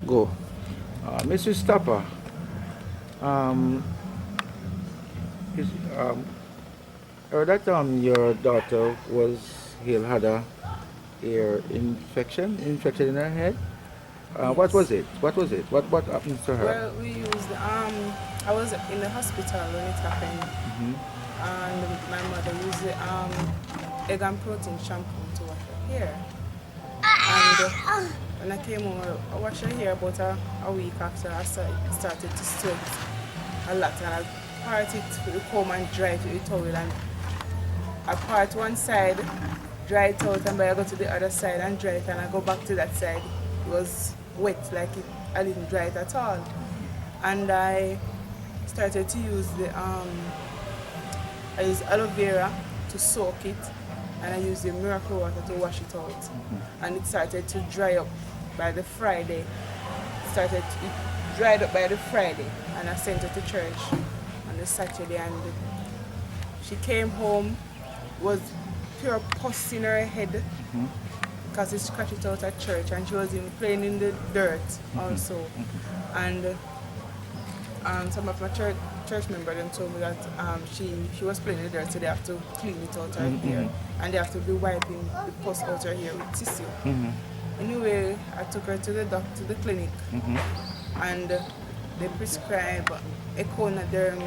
go. Mrs. Stopper, um, is, or that your daughter was had a ear infection in her head. What was Yes. it? What was it? What happened to her? Well, we used I was in the hospital when it happened, Hmm. and my mother used the egg and protein shampoo to wash her hair. And when I came home, I washed her hair about a week after started to sweat a lot, and I part it with the comb and dry it with the towel, and I part one side, dry it out, and then I go to the other side and dry it, and I go back to that side. It was wet, like I didn't dry it at all. And I started to use I use aloe vera to soak it, and I use the miracle water to wash it out. And it started to dry up by the Friday. It dried up by the Friday, and I sent her to church on the Saturday, and she came home, was pure pus in her head because she scratched it out at church, and she was even playing in the dirt also. And some of my church members them told me that she was playing in the dirt, so they have to clean it out her hair, and they have to be wiping the pus out her hair with tissue. Anyway, I took her to the doctor, to the clinic, and they prescribed Econoderm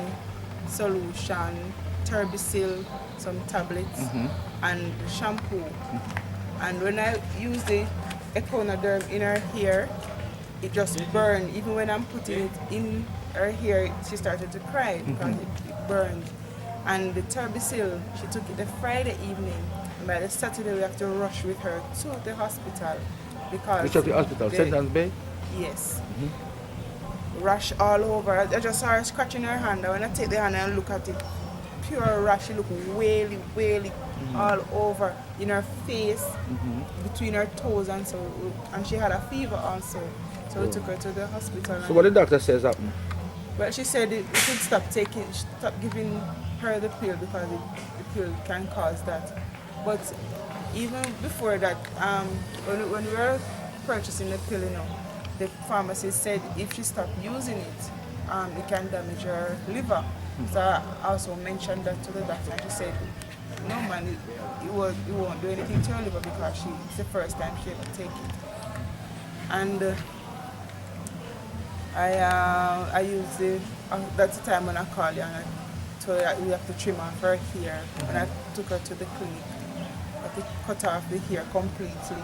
solution, Turbicil, some tablets, and shampoo. And when I used the Econoderm in her hair, it just burned. Even when I'm putting it in her hair, she started to cry because it burned. And the Turbicil, she took it the Friday evening. And by the Saturday, we have to rush with her to the hospital because Which of the hospital? St. Anne's Bay? yes, rash all over. I just saw her scratching her hand. And when I take the hand and look at it, pure rash. She looked whaley all over in her face, between her toes, and so. And she had a fever also. So we took her to the hospital. So what the doctor says happened? Well, she said we should stop giving her the pill because the pill can cause that. But even before that, when we were purchasing the pill, the pharmacist said if she stopped using it, it can damage her liver. So I also mentioned that to the doctor, and she said, no man, it won't do anything to her liver because it's the first time she ever take it. And I used that's the time when I called you and I told her that we have to trim off her hair. And I took her to the clinic. I had to cut off the hair completely.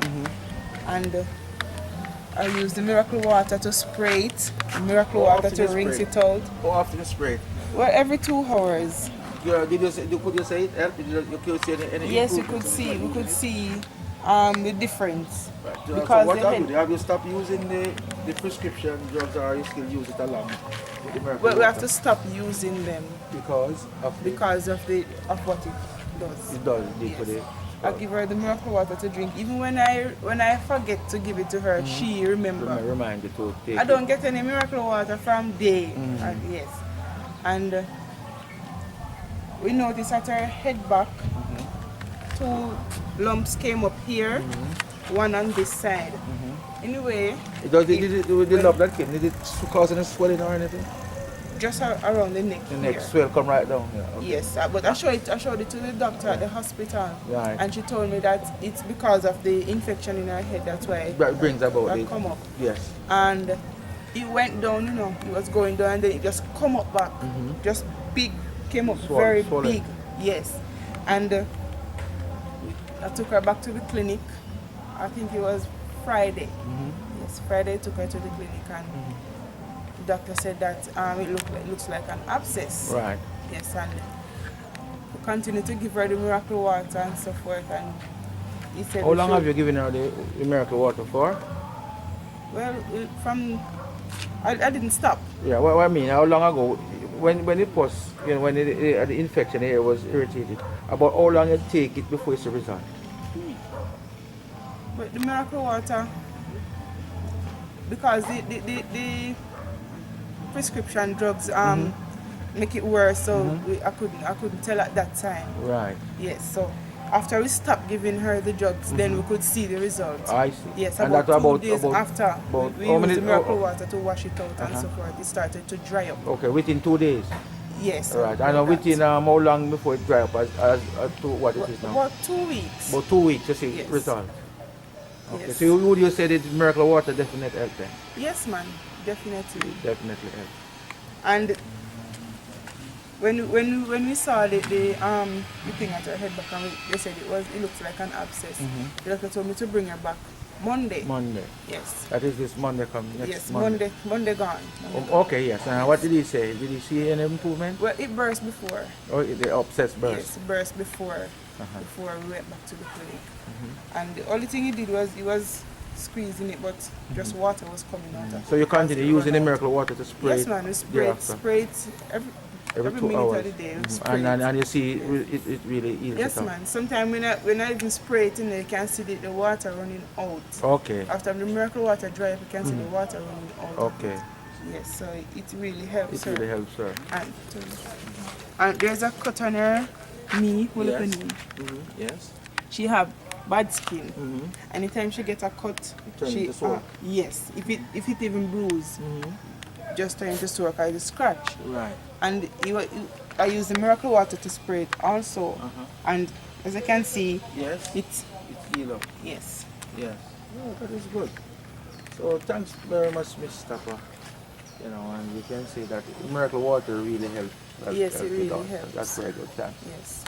And I used the miracle water to spray it, the miracle water to rinse it out. How often you spray it? Well, every 2 hours. Could you say it helped? Did you see any Yes, we improvement? could see the difference. Right. Because So what the have you? Have you stopped using the prescription drugs, or you still use it along with the miracle Well, we have water? to stop using them Because of what it does. it does Yes. for the I give her the miracle water to drink. Even when I forget to give it to her, she remember. remind you to take I don't get any miracle water from day. Yes. And we noticed at her head back, 2 lumps came up here, 1 on this side. Anyway, Did the love that came, did it cause any swelling or anything? just around the neck. The neck here. swell come right down. Yeah, okay. Yes, but I showed it to the doctor at the hospital, Right. and she told me that it's because of the infection in her head. That's why That brings about it it. come up. Yes. And it went down, it was going down, and then it just come up back, just big, came up very Swollen. big. Yes, and I took her back to the clinic. I think it was Friday. Yes, Friday I took her to the clinic, and the doctor said that it looks like an abscess. Right. Yes, and we continue to give her the miracle water and so forth, and he said. How long have you given her the miracle water for? Well, I didn't stop. Yeah, what I mean, how long ago, when it was, when the infection here was irritated, about how long it take it before it's a result? But the miracle water, because the prescription drugs make it worse, so I couldn't tell at that time. Right. Yes, so after we stopped giving her the drugs, then we could see the results. I see. Yes, And about that's 2 days after about we how used many- the miracle water to wash it out and Uh-huh. so forth. It started to dry up. Okay, within 2 days. Yes. Right. about And that. within how long before it dry up as to what it is now? About 2 weeks. About 2 weeks to see Yes. result. Okay. Yes. So would you say that miracle water definitely help then? Yes, man, definitely. Definitely help. And when we saw the thing at her head back, and they said it looks like an abscess. The doctor told me to bring her back Monday. Monday. Yes. That is this Monday coming. Next Yes, Monday. Monday gone. Okay, yes. And what did he say? Did he see any improvement? Well, it burst before. Or the obsessed burst? Yes, it burst before before we went back to the clinic. And the only thing he did was he was squeezing it, but just water was coming out. of So it you as continue it using the run out. miracle water to spray Yes, it man, we spray thereafter? it every 2 minute hours. of the day. We spray And it. you see it really heals Yes, it up. man. Sometimes when I even spray it in there, you can see the water running out. Okay. After the miracle water dry up, you can see the water running out. Okay. Yes, so it really helps It her. really helps her. And there's a cut on her knee, hold up her Yes. knee. Yes. She have bad skin. Anytime she get a cut, turn she into sore. yes, if it even bruise, just turn into sore, cause it's scratch. Right. And I use the miracle water to spray it also. And as I can see, Yes. it's It's healed up. yes. Yes. Oh, that is good. So thanks very much, Miss Stapper. You know, and you can see that miracle water really helps. Yes, it really out. helps. That's very good. Thanks. Yes.